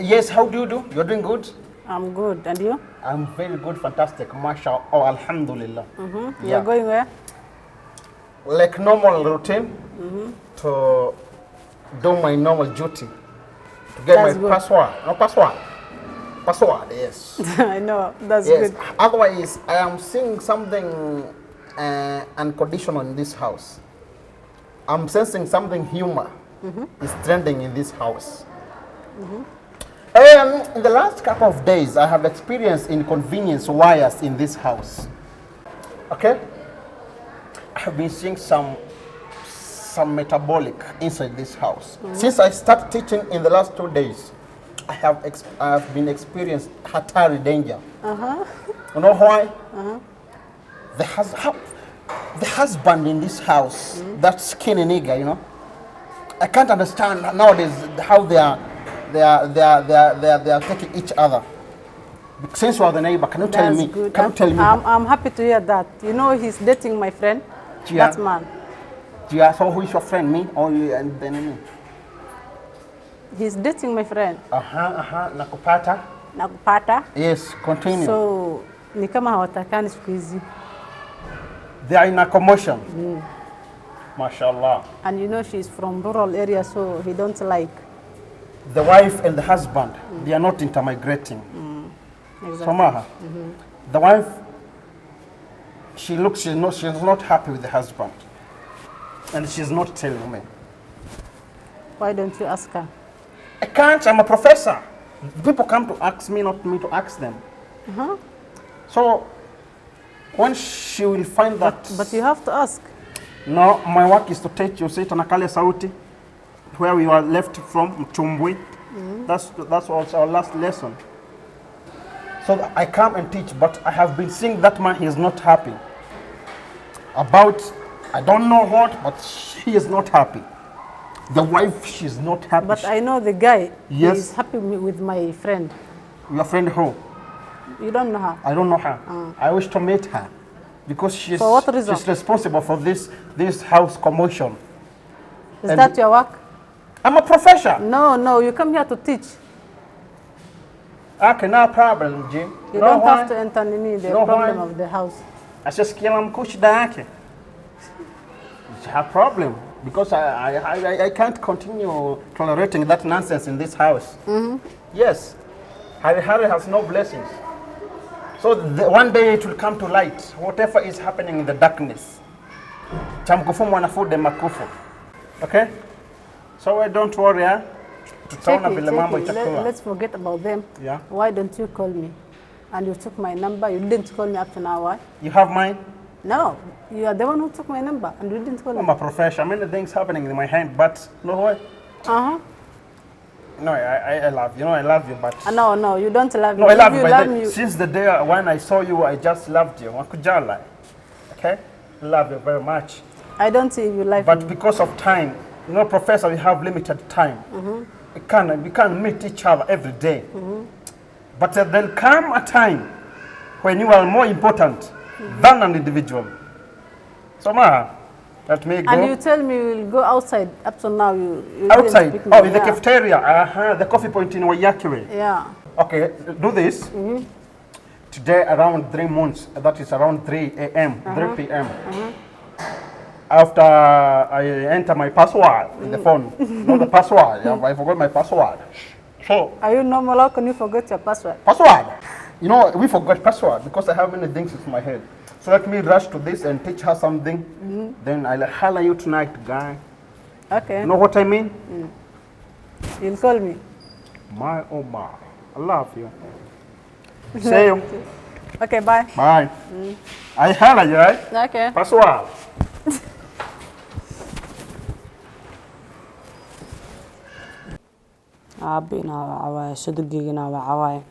Yes, how do you do? You're doing good? I'm good. And you? I'm very good, fantastic. MashaAllah. Oh, Alhamdulillah. You're going where? Like normal routine to do my normal duty. To get That's my good. password. No, password. Password, yes. I know. That's Yes. good. Otherwise, I am seeing something unconditional in this house. I'm sensing something humor is trending in this house. In the last couple of days, I have experienced inconvenience wires in this house. Okay? I have been seeing some metabolic inside this house. Since I started teaching in the last 2 days, I have been experiencing hatari danger. You know why? The husband in this house, that skinny nigga, you know, I can't understand nowadays how they are taking each other. Since you are the neighbor, can you tell That's me? good. Can you tell me? I'm happy to hear that. You know, he's dating my friend. Yeah. That man. Yeah, so who is your friend, me or you and the enemy? He's dating my friend. Nakupata? Nakupata. Yes, continue. So, ni kama hawatakani siku hizi. They are in a commotion. MashaAllah. And you know, she's from rural area, so he don't like. The wife and the husband, they are not intermigrating. Exactly. Somaha. The wife, she's not happy with the husband. And she's not telling me. Why don't you ask her? I can't, I'm a professor. People come to ask me, not me to ask them. So, when she will find that... But you have to ask. No, my work is to teach you, say, Tanakale Sauti, where we were left from, Mchumbwi. That's also our last lesson. So I come and teach, but I have been seeing that man, he is not happy. About, I don't know what, but she is not happy. The wife, she's not happy. But I know the guy. Yes. He's happy with my friend. Your friend who? You don't know her. I don't know her. I wish to meet her. Because she's, For what reason? she's responsible for this house commotion. Is that your work? I'm a professor. No, you come here to teach. Okay, no problem, Jim. You don't have to enter in the problem of the house. I just kill kush dake. It's her problem because I can't continue tolerating that nonsense in this house. Yes, Harry has no blessings. So one day it will come to light. Whatever is happening in the darkness. Okay? So don't worry. Let's forget about them. Yeah. Why don't you call me? And you took my number. You didn't call me up to now. Why? You have mine? No. You are the one who took my number and you didn't call me. I'm a professional. Many things happening in my hand, but no way. No, I love you. You know, I love you, but... No, you don't love me. No, I love you. Love Since the day when I saw you, I just loved you. Okay? I love you very much. I don't see you like But me. because of time, you know, professor, we have limited time. We can't meet each other every day. But there'll come a time when you are more important than an individual. So, let me go. And you tell me we'll go outside. Up to now, you outside? Didn't speak me. Oh, in the cafeteria. The coffee point in Wayakiri. Yeah. Okay, do this. Today, around 3 months, that is around 3 a.m., 3 p.m. After I enter my password in the phone. Not the password. I forgot my password. So, Are you normal? How can you forget your password? password. You know, we forgot password because I have many things in my head. So let me rush to this and teach her something. Then I'll holler you tonight, guy. Okay. You know what I mean? You'll call me. My oh my. I love you. See you. Okay, bye. Bye. I holler you, right? Okay. Password. Abina waaway sodogigina waaway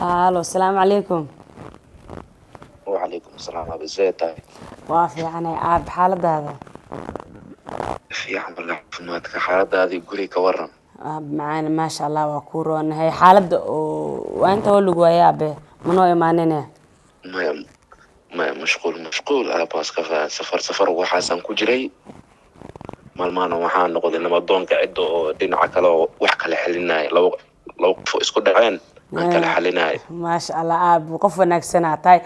Hello, السلام عليكم. وعليكم السلام. ازيك؟ وافي يعني عاب حالة هذا. يا عم الله يحفظك. حالة هذه قولي كورم. معانا ما شاء الله وكورون هي حالة وانت هو اللي جوايا به منو يمانينه. مشغول aabaas ka qaa safar waxaasan ku jiray maalmahan waxaan noqday namadoonka cidda oo dhinaca kale oo wax kala xalinay labo qof isku dhaceen aan kala xalinay maasha allah aabe qof wanaagsan aad tahay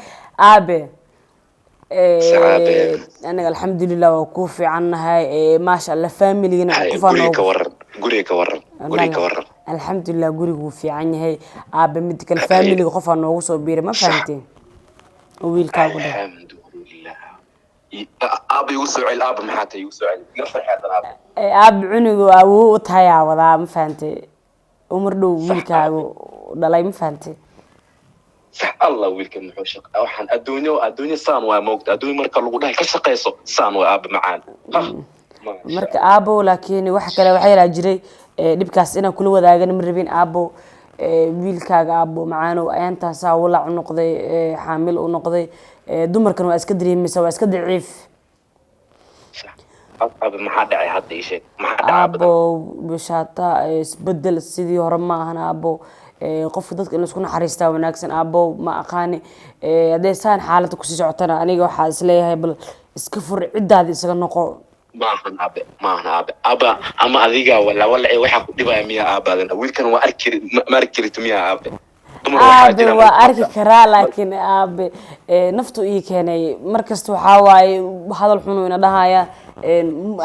aabe anaga alxamdulilah waa ku fiicannahay maasha allah familigana guriga ka waran alxamdulilah guriga wuu fiican yahay aabe mid kale familiga qof aan noogu soo biiray ma fahanteen wiilkaagu dheh alxamdulilah aabe igu soo cel aabe maxaa tahay igu soo cel iga farxadan aabe cunigu awuu u tayaa wadaa ma fahantay umar dhow wiilkaagu dhalay ma fahantay صح الله ويلكم محوشك أو حن أدوني سان وموجود أدوني مركب لقولها كش قيسو سان وأب معان مركب أبو لكن واحد كلا وحيل أجري نبكاس أنا كل وذا جن مربين أبو ويلكاج أبو معانا وأنت ساولا عنقضي حامل ونقضي دمر كانوا أسكدري مسوا أسكدري عيف أبو ما حد عي حد شيء ما حد أبو بشاطة بدل السيدي هرما هنا أبو qofka dadka inuu isku naxariistaa wanaagsan aabow ma aqaani hadday saan xaaladda kusii socotana aniga waxaa isleeyahay bal iska fur ciddaada isaga noqo maahan aabe ama adiga wala waxaa ku dhibaya miyaa aabaadan wiilkan waa ma arki kartid miyaa aabe aabe waa arki karaa laakiin aabe naftu ii keenay markasta waxaa waaye hadal xunu ina dhahaya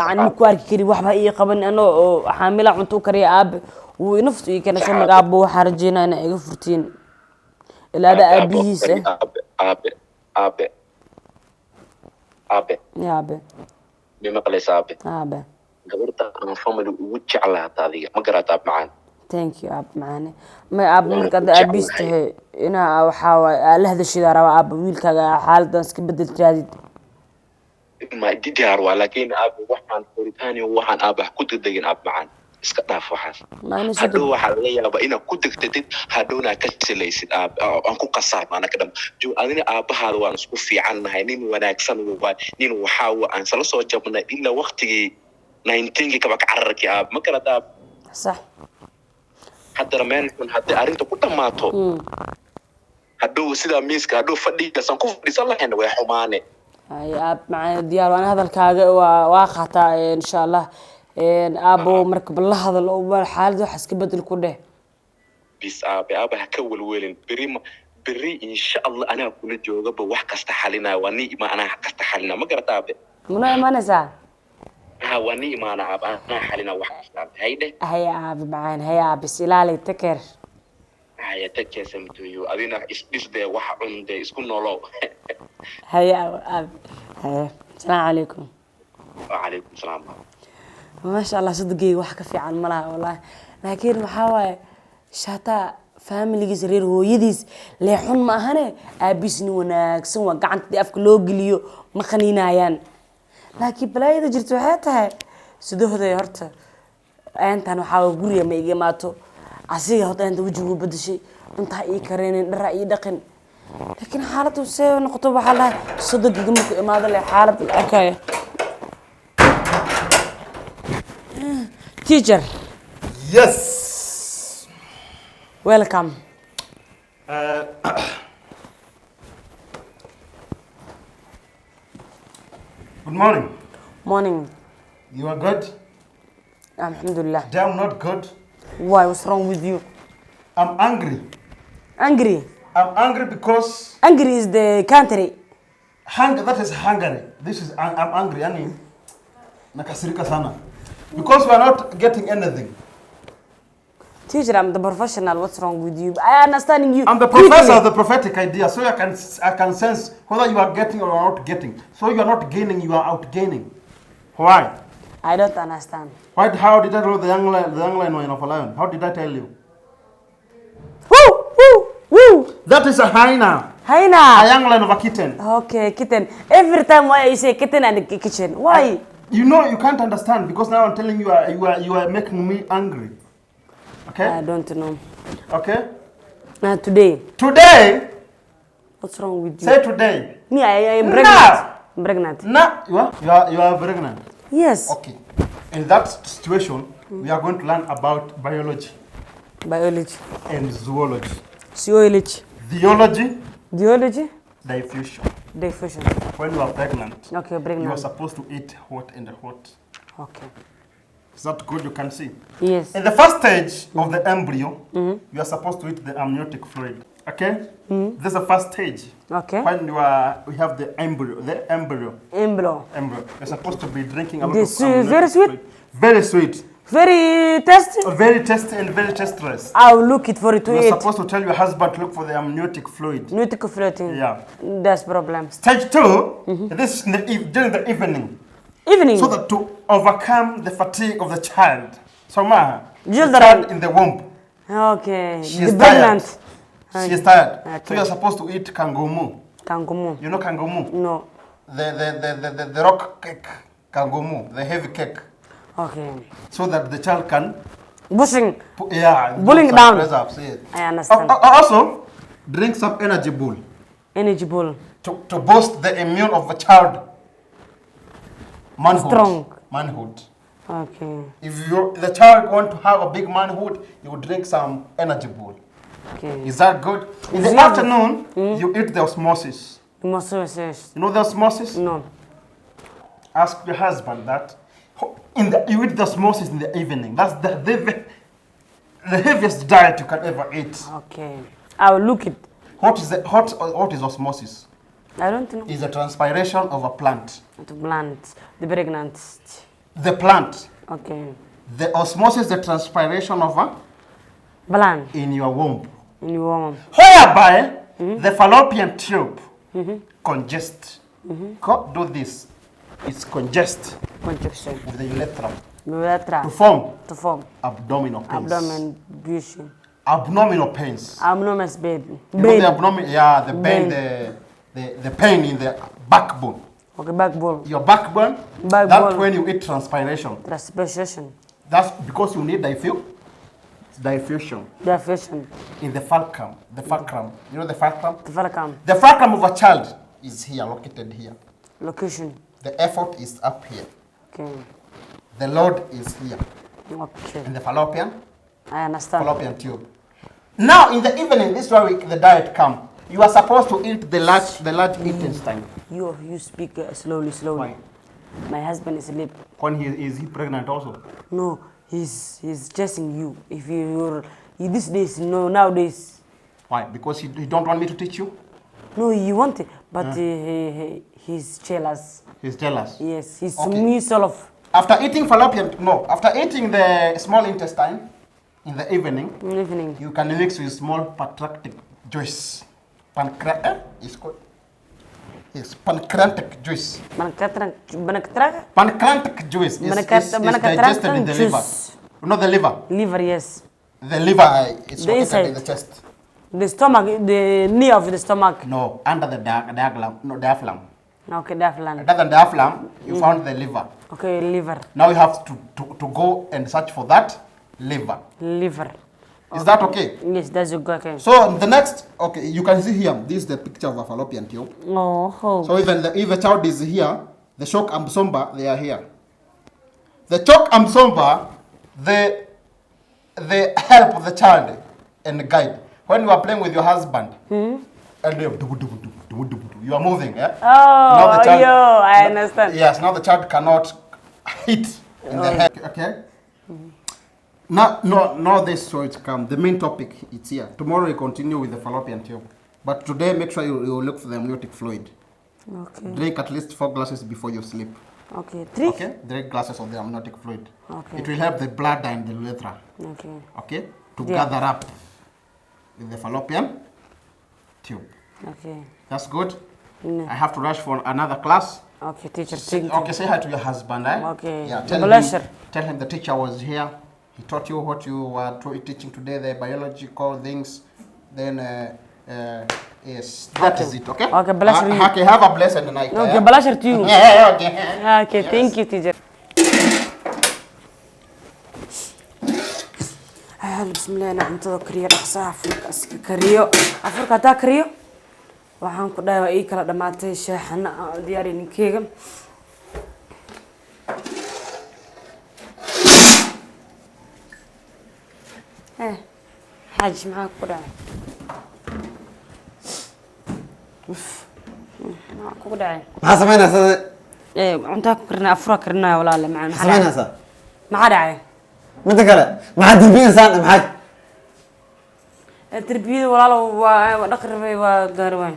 aan ku arki karin waxba ii qaban anoo xaamila cunto u kariya aabe ونفط يمكن شو نقابو حرجينا أنا إغفرتين الأداء أبيس أبي يا أبي بما قليس أبي قبرت أنا فملي وجه على هذه ما قرأت أب معانا thank you أب معانا ما أب مركز أبيسته أنا أو حاول لهذا الشيء ده أب ويل كذا حال دانس كبدل جديد ما جدي هروا لكن أب وحنا كوريتاني وحنا أب كنت دقين أب معانا iska dhaaf waxaas hadhow waxaa laga yaabaa inaad ku degtatid hadhowna ka silaysid aan ku qasaab anaka dham adina aabahaada waan isku fiicannahay nin wanaagsan waa nin waxaa aan sala soo jabnay ilaa waqtigii 19 kaba ka cararkii aab ma kala daab sax haddana meel xun haddii arrinta ku dhammaato hadhow sidaa miiska hadhow fadhigasan ku fadhiisan lahayn way xumaane ay aab macaan diyaar waan hadalkaaga waa qaataa insha allah أبو مركب الله هذا الأول حال حس كبدل كله بس أبي هكول بري إن شاء الله أنا أكون جوجا بوحك استحلنا وني ما أنا استحلنا ما قرأت أبي ما نسى وني ما أنا حلنا وحك استحلنا هيا أبي معين هيا أبي سلالي تكر هيا تكر سمتويو أدينا إس ده وح عنده إسكون نولو هيا أبي هيا السلام عليكم وعليكم السلام ما شاء الله صدقي واحد في عن ملا والله لكن محاوى شاتا فاميلي جزرير هو يديس لحون ما هنا أبيسني وناك سوا قعدت أفك لوجليو ما خلينا يان لكن بلا إذا جرت حياتها سدوه ده يرتا أنت أنا حاول قولي ما يجي ماتو عسيه هذا أنت وجهه بدشي أنت هاي كرين الرأي دقن لكن حالته سوى نقطة بحالها صدقي جمك ما هذا اللي حالة الأكاية Teacher. Yes. Welcome. Good morning. Morning. You are good? Alhamdulillah. Today I'm not good. Why? What's wrong with you? I'm angry. Angry? I'm angry because... Angry is the country. That is Hungary. I'm angry. Nakasirika sana. Because we are not getting anything. Teacher, I'm the professional. What's wrong with you? I understand you. I'm the professor of the prophetic idea, so I can sense whether you are getting or not getting. So you are not gaining, you are out gaining. Why? I don't understand. How did I know the young lion of a lion? How did I tell you? Woo! Woo! Woo! That is a hyena. Hyena. A young lion of a kitten. Okay, kitten. Every time why you say kitten and the kitchen, why? You know you can't understand because now I'm telling you you are making me angry. Okay? I don't know. Okay? Today. Today? What's wrong with you? Say today. Me, I am pregnant. I'm pregnant. No, you are pregnant. Yes. Okay. In that situation, we are going to learn about biology. Biology. And zoology. Zoology. Theology. Theology. Diffusion. Diffusion. When you are pregnant, Okay, you are pregnant. supposed to eat hot and hot. Okay. Is that good? You can see. Yes. In the first stage of the embryo, you are supposed to eat the amniotic fluid. Okay? This is the first stage. Okay. When we have the embryo. Embryo. You're supposed to be drinking a lot This of amniotic very sweet? fluid. Very sweet. Very tasty. Very tasty and very tastress. I'll look it for it to You're eat. supposed to tell your husband to look for the amniotic fluid. Nutrical floating. Yeah. That's problem. Stage 2, this is in during the evening. Evening. So that to overcome the fatigue of the child. So ma, the Just the child in the womb, Okay. she The is tired. pregnant. She is tired. So Okay. you're supposed to eat kangomu. Kangumu. You know kangomu? No. The rock cake, kangomu, the heavy cake. Okay. So that the child can, Bushing. bulling down. Press up, see it. I understand. Also, drink some energy bull Energy bowl. to boost the immune of the child. Manhood. Strong. Manhood. Okay. If the child want to have a big manhood, you drink some energy bull. Okay. Is that good? In the Yeah. afternoon, you eat the osmosis. You must say You know the osmosis? no. Ask your husband that. You eat the osmosis in the evening. That's the heaviest diet you can ever eat. Okay. I'll look it. What is osmosis? I don't know. Is the transpiration of a plant. To plant. The pregnant. The plant. Okay. The osmosis, the transpiration of a Plant. in your womb. In your womb. Whereby the fallopian tube congest. Do this. It's congest Conjunction. with the urethra Urethra. to form To form. abdominal pains. Abdomen. Bushing. Abdominal pains. Abdominal baby. You know the abdomen, yeah, the pain, the pain in the backbone. Okay, backbone. Your backbone. Backbone. That's when you eat transpiration. Transpiration. That's because you need diffusion Diffusion. in the fulcrum. The fulcrum. You know the fulcrum? The fulcrum. The fulcrum of a child is here, located here. Location. The effort is up here. Okay. The load is here Okay. in the fallopian tube. Now in the evening, this is where the diet come. You are supposed to eat the large intestine. You speak slowly. Why? My husband is asleep. When is he pregnant also? No, he's chasing you. If you're these days, no, nowadays. Why? Because he don't want me to teach you? No, you want it, but he's jealous. He's jealous. Yes, he's Okay. me sort of. After eating after eating the small intestine in the evening, you can mix with small pancreatic juice. Is called. Yes, pancreatic juice. Pancreatic juice is digested in the liver. You know the liver? Liver, yes. The liver is The located inside. in the chest. The stomach, the knee of the stomach. No, under the diaphragm. Okay, diaphragm. Other than diaphragm, you found the liver. Okay, liver. Now you have to go and search for that liver. Liver. Is that okay? Yes, that's okay. So the next, okay, you can see here, this is the picture of a fallopian tube. Oh. So even if the child is here, the shock absorber, they are here. The shock absorber, they help the child and guide. When you are playing with your husband, and you are moving, yeah? Oh, I understand. Yes, now the child cannot hit in the head, okay? Now this so it's come. The main topic, it's here. Tomorrow we continue with the fallopian tube. But today, make sure you look for the amniotic fluid. Okay. Drink at least 4 glasses before you sleep. Okay, 3? Okay? 3 glasses of the amniotic fluid. Okay. It will help the blood and the urethra. Okay. Okay? To gather up with the fallopian tube. Okay. That's good? No. I have to rush for another class. Okay, teacher. Okay, say hi to your husband, eh? Okay. Yeah, tell him the teacher was here. He taught you what you were teaching today, the biological things. Then, yes, that is it, okay? Okay, bless you. Okay, have a blessed night. Okay, bless you too. Yeah, okay. Okay, yes. Thank you, teacher. بسم الله أنا عم تذكريه الأقصى كريو أفرق هذا كريو وحن كده أي كلا دمعتي شحن دياري نكيم حاج معاك كده kugu dhacay maxaa samaynaysaa cuntaa ku karnaa afura karnaa walaal macaan samaynaysaa maxaa dhacay midda kale maxaa dambiyaysaa maxaa tarbiyada walaal waa dhaqribay waa gaarwaan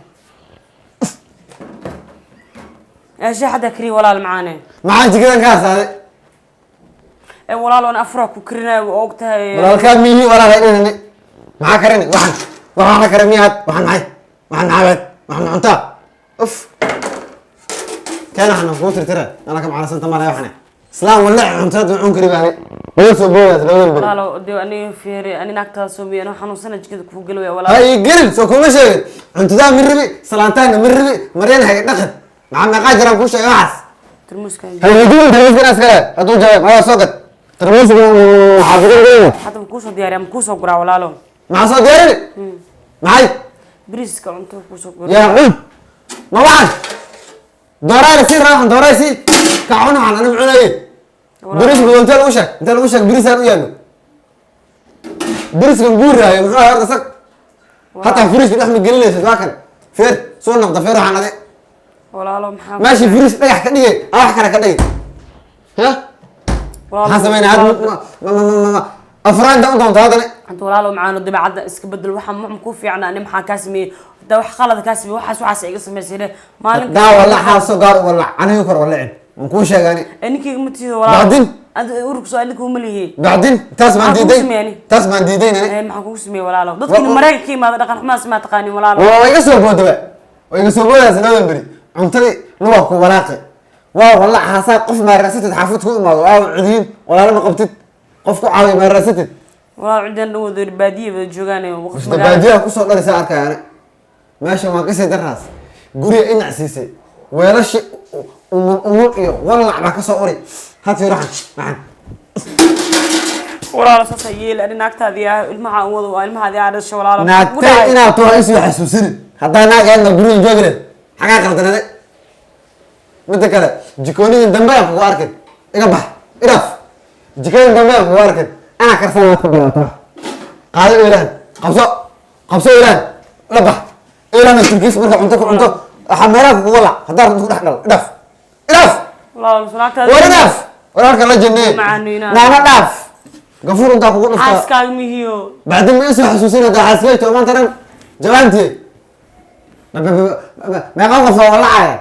ايش حدا كري ولا معانا maxaa jikadan ka hasaaday walaal aan afra ku karina oogtahay walaalkaa miyi walaalay inani maxaa karini waxaan karamiyaad waxaan maxay waxaan cuntaa uf kana xana ku tirtira ana ka macaan santa maray waxana islaam wala cuntada cun kari baan way soo boodas labada bil walaal oo ani fiiri ani naagta soo miyana xanuunsan jikada ku galay walaal ay gelin soo kuma sheegin cuntada mirribi salaantaan mirribi mareen hay dhaqan maxaa qaajiran ku sheegay waxaas ترمسك ترمسك askare haduu jaay ma soo gad ترمسك xaafidin حتى كوسو دياري ام كوسو قرا walaalo ma soo diyaarin maxay بريسك cunto كوسو قرا يا عم ما بعد دوري سي راح دوري سي كعونه على انا معناي بريس انت الوشك بريس انا ويانا بريس نقول راي ما هرسك حتى فريش احمد قليل لكن فير سو نقطه فير waxaan ade walaalo maxaa ماشي فريش dhagax ka dhigay wax kale ka dhigay ha walaalo hasameen had ma afraan da doonto hadana anta walaalo macaano dibacada iska bedel waxa ma ku fiicna ani maxaa ka sameeyay da wax qalad ka sameeyay waxaas iga sameeyay maalin da wala xaaso gaar wala aniga kor wala aan ku sheegani aniga ma tiido walaalo بعدين اد urug soo adinku ma leeyahay بعدين تاس ما ديدين انا maxaa ku sameeyay walaalo dadkii Mareykanka ka imaada dhaqan xumaas ma taqaani walaalo way iga soo boodaba way iga soo boodaysa nadan bari cuntadii luwa ku walaaqay waa wala xaasa qof ma raasatid xaafid ku imaado waa cidiin walaalo ma qabtid qof ku caawiyo ma raasatid walaal ciidan dhow baadiye ba joogaan waqti baadiye ku soo dhalisa arkayaan meesha ma ka sii daraas guriga in acsiisay weelashi iyo walaal ba ka soo ori hati raxan walaal soo sayeel ani naagtaadii ilmaha wado waa ilmahaadii aadasho walaal naagtay ina too isu xasuusin hadaa naagayna guriga joogre xagaa qaldanade midda kale jikoonida dambe aan ku arkin iga bax iraaf jikoonida dambe aan ku arkin ana karsan waa ku dhawaato qaado ilaan qabso ilaan la bax ilaan turkiis marka cunto xameeraha ku wala hadaa runtu dhax dhal iraaf walaal sunaagtaada walaaf walaalka la jannee naana dhaaf gafuur inta kugu dhufta xaaskaaga mihiyo بعدين ما يسوي حسوسين هذا حاسبيته ما ترى جوانتي ما قوقف والله